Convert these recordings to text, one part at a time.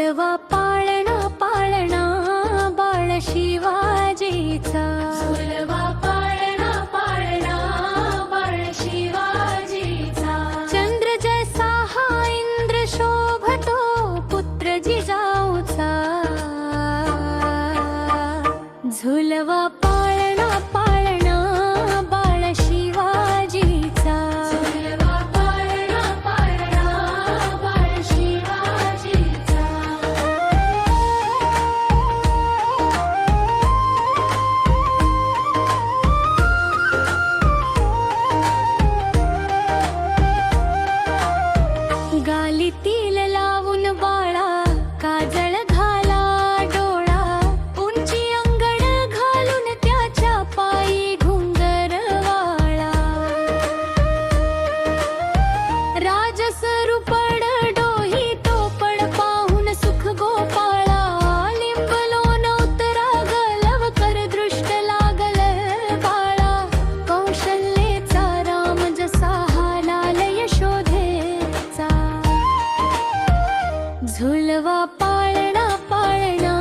झुलवा पाळणा पाळणा बाळ शिवाजीचा, झुलवा पाळणा पाळणा बाळ शिवाजीचा। चंद्र जैसा हा इंद्र शोभतो पुत्र जिजाऊचा, झुलवा पाळणा पाळणा बाळ शिवाजीचा, झुलवा पाळणा पाळणा बाळ शिवाजीचा। गालीतील लावून बाळा काजळ घाला डोळा, उंची अंगड घालून त्याच्या पायी घुंगर वाळा। राजसरूपड डोही तोपड पाहून सुख गोपाळा, लिंबलोन उतरा गलव कर दृष्ट लागल बाळा। कौशल्येचा राम जसा हा लाल यशोधेचा, झुलवा पाळणा पाळणा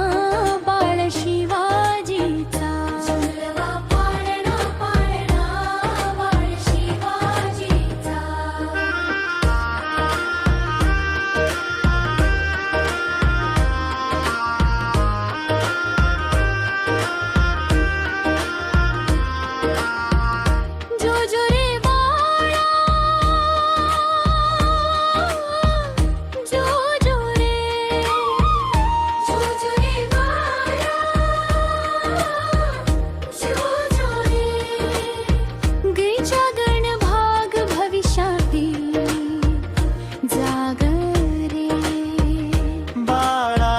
बाळ शिवाजीचा, झुलवा पाळणा पाळणा बाळ शिवाजीचा। जो जो रे बाळा, जो जो रे, जो जो रे बाळा, जो जो रे। गीच्या गण भाग भविष्याती जाग रे, बाळा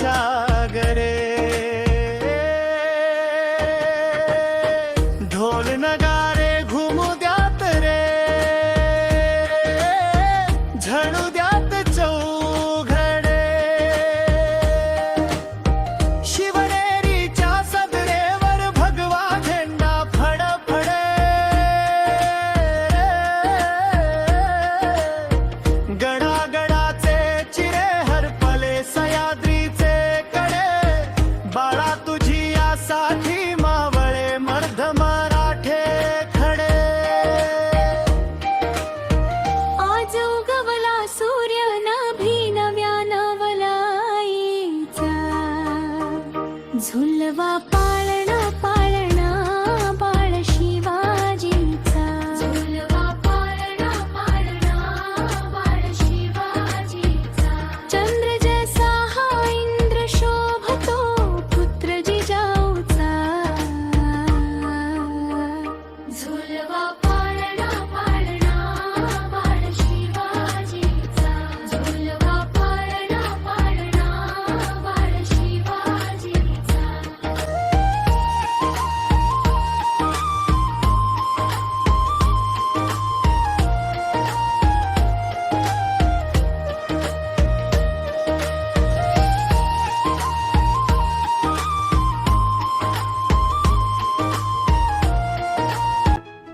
जाग रे। ढोल नगारे घुमू द्यात रे, झळू द्यात चौघडे। शिवनेरीच्या सदरेवर भगवा झेंडा फडफडे, गडागडाचे चिरे हरपले सह्याद्रीचे कडे। बाळा तुझी यासाठी मावळे मर्द मराठे खडे। आज उगवला सूर्य नाभी नव्या नवलाईचा, झुलवा पाळणा पाळणा बाळ शिवाजीचा, झुलवा पाळणा पाळणा बाळ शिवाजीचा। चंद्र जैसा हा इंद्र शोभतो पुत्र जिजाऊचा, झुलवा पाळणा पाळणा बाळ शिवाजीचा, झुलवा पाळणा पाळणा बाळ शिवाजीचा।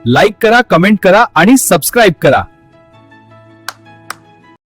लाईक करा, कमेंट करा आणि सबस्क्राईब करा।